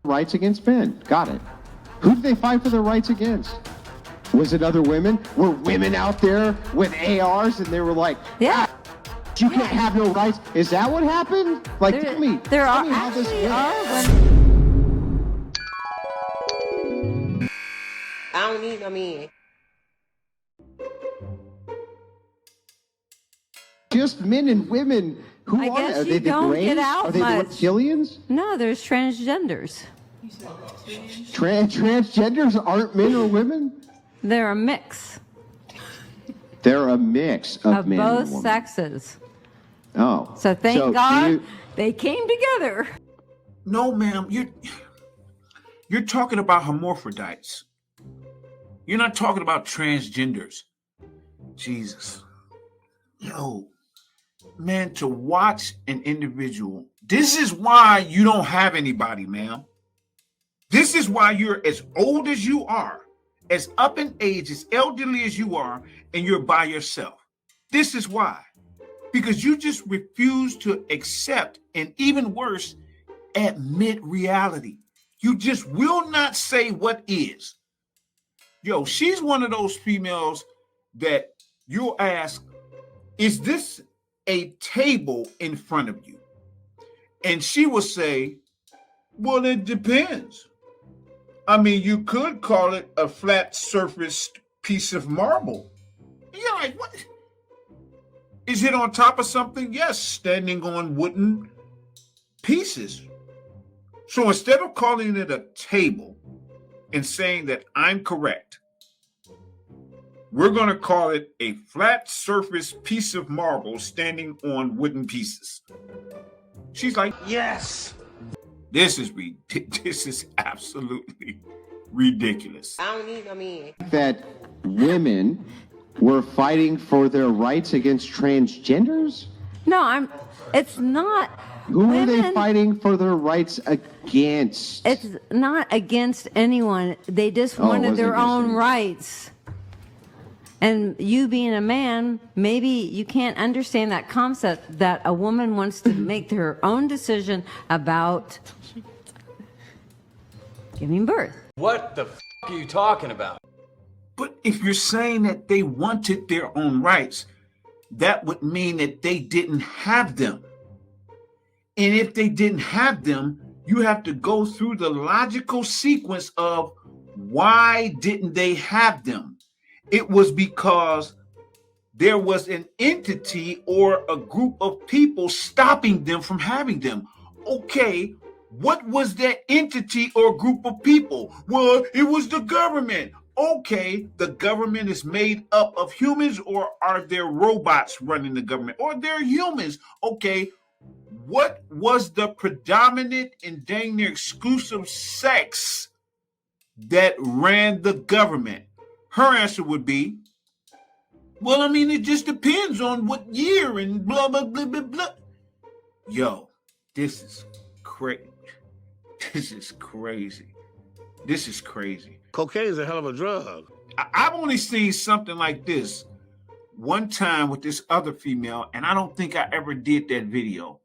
rights against men. Got it. Who did they fight for their rights against? Was it other women? Were women out there with ARs and they were like, yeah, you can't have no rights? Is that what happened? Like, tell me how this went. I don't need no man. Just men and women. Who I are guess they? Are they the don't Greys? get out Are they much. the reptilians? No, there's transgenders. Transgenders aren't men or women? They're a mix. They're a mix of men both and women. Sexes. Oh. So thank God they came together. No, ma'am, you're talking about hermaphrodites. You're not talking about transgenders. Jesus. Yo, man, to watch an individual, this is why you don't have anybody, ma'am. This is why you're as old as you are, as up in age, as elderly as you are, and you're by yourself. This is why. Because you just refuse to accept, and even worse, admit reality. You just will not say what is. Yo, she's one of those females that you'll ask, is this a table in front of you? And she will say, well, it depends. I mean, you could call it a flat surfaced piece of marble. And you're like, what? Is it on top of something? Yes, standing on wooden pieces. So instead of calling it a table and saying that I'm correct, we're going to call it a flat surface piece of marble standing on wooden pieces. She's like, yes. This is absolutely ridiculous. I don't need no man. That women were fighting for their rights against transgenders? No, it's not. Who are they fighting for their rights against? It's not against anyone. They just wanted their own rights. And you being a man, maybe you can't understand that concept that a woman wants to make her own decision about giving birth. What the f*** are you talking about? But if you're saying that they wanted their own rights, that would mean that they didn't have them. And if they didn't have them, you have to go through the logical sequence of why didn't they have them? It was because there was an entity or a group of people stopping them from having them. Okay, what was that entity or group of people? Well, it was the government. Okay, the government is made up of humans, or are there robots running the government? Or they're humans. Okay, what was the predominant and dang near exclusive sex that ran the government? Her answer would be, well, I mean, it just depends on what year and blah, blah, blah, blah, blah. Yo, this is crazy. This is crazy. This is crazy. Cocaine is a hell of a drug. I've only seen something like this one time with this other female, and I don't think I ever did that video,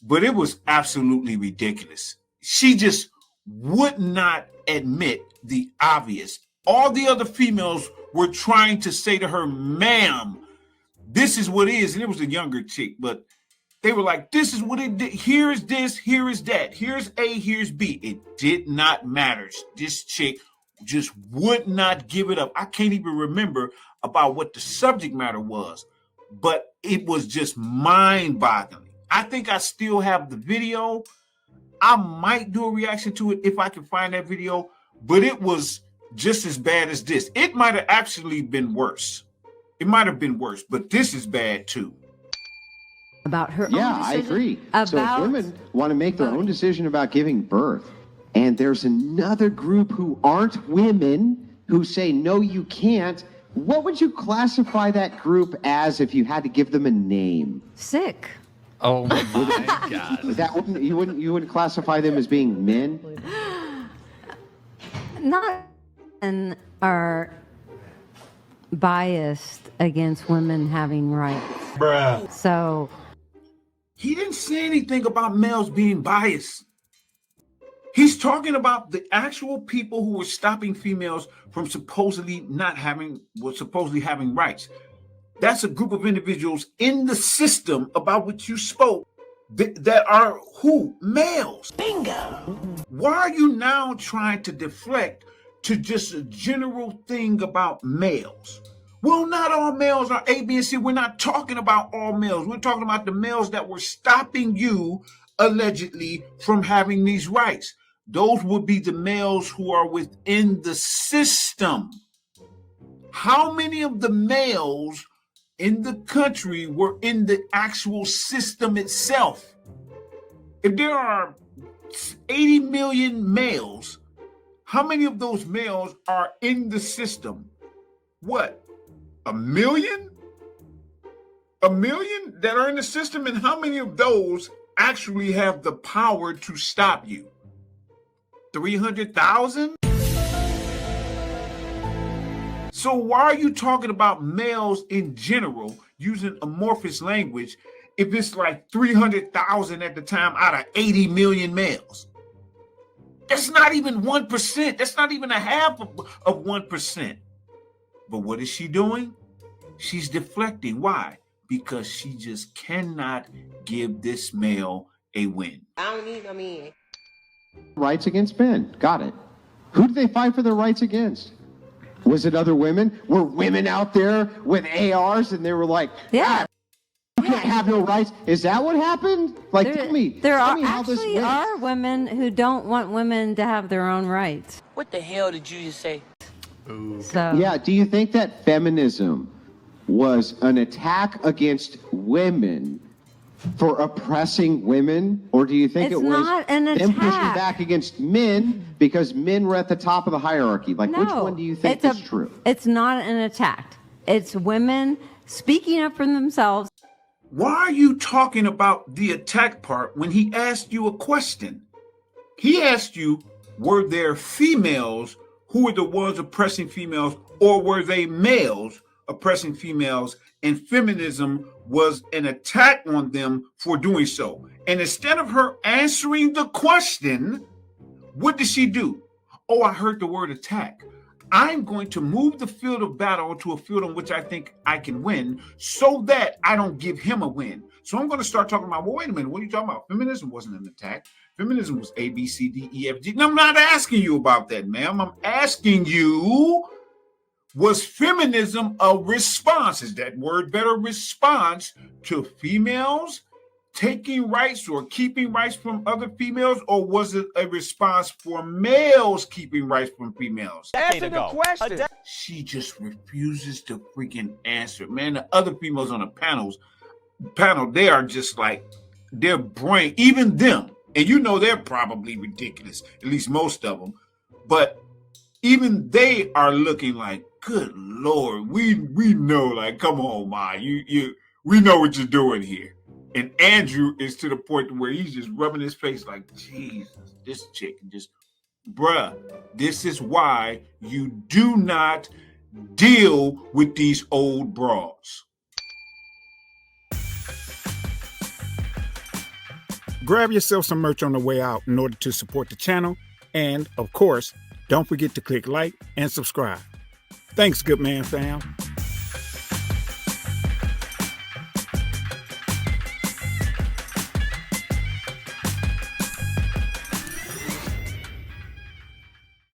but it was absolutely ridiculous. She just would not admit the obvious. All the other females were trying to say to her, ma'am, this is what it is. And it was a younger chick, but they were like, this is what it did. Here is this, here is that. Here's A, here's B. It did not matter. This chick just would not give it up. I can't even remember about what the subject matter was, but it was just mind-boggling. I think I still have the video. I might do a reaction to it if I can find that video, but it was just as bad as this. It might have actually been worse. It might have been worse, but this is bad too. About her own decision. Yeah, I agree. So if women want to make their own decision about giving birth, and there's another group who aren't women who say, no, you can't, what would you classify that group as if you had to give them a name? Sick. Oh my God. That you wouldn't classify them as being men? Not men are biased against women having rights. Bruh. So he didn't say anything about males being biased. He's talking about the actual people who were stopping females from supposedly having rights. That's a group of individuals in the system about which you spoke that are who? Males. Bingo. Why are you now trying to deflect to just a general thing about males? Well, not all males are A, B, and C. We're not talking about all males. We're talking about the males that were stopping you, allegedly, from having these rights. Those would be the males who are within the system. How many of the males in the country were in the actual system itself? If there are 80 million males, how many of those males are in the system? What? 1 million? 1 million that are in the system? And how many of those actually have the power to stop you? 300,000? So why are you talking about males in general using amorphous language if it's like 300,000 at the time out of 80 million males? That's not even 1%. That's not even a half of 1%. But what is she doing? She's deflecting. Why? Because she just cannot give this male a win. I don't need no man. Rights against men. Got it. Who did they fight for their rights against? Was it other women? Were women out there with ARs and they were like, yeah, you can't have no rights? Is that what happened? Like, tell me how this went. Are women who don't want women to have their own rights. What the hell did you just say? So Yeah, do you think that feminism was an attack against women for oppressing women, or do you think It's it was not an them pushing attack. back against men because men were at the top of the hierarchy? Like, which one do you think is true? It's not an attack. It's women speaking up for themselves. Why are you talking about the attack part when he asked you a question? He asked you, were there females who were the ones oppressing females, or were they males oppressing females, and feminism was an attack on them for doing so? And instead of her answering the question, what did she do? Oh, I heard the word attack. I'm going to move the field of battle to a field on which I think I can win so that I don't give him a win. So I'm going to start talking about, well, wait a minute, what are you talking about? Feminism wasn't an attack. Feminism was A, B, C, D, E, F, G. No, I'm not asking you about that, ma'am. I'm asking you, was feminism a response? Is that word better, response to females taking rights or keeping rights from other females, or was it a response for males keeping rights from females? Answer the question. She just refuses to freaking answer. Man, the other females on the panel, they are just like, their brain, even them, and you know they're probably ridiculous, at least most of them, but even they are looking like, good Lord, we know, like, come on, Ma, we know what you're doing here. And Andrew is to the point where he's just rubbing his face like, Jesus, this chick just, bruh, this is why you do not deal with these old broads. Grab yourself some merch on the way out in order to support the channel. And, of course, don't forget to click like and subscribe. Thanks, good man fam.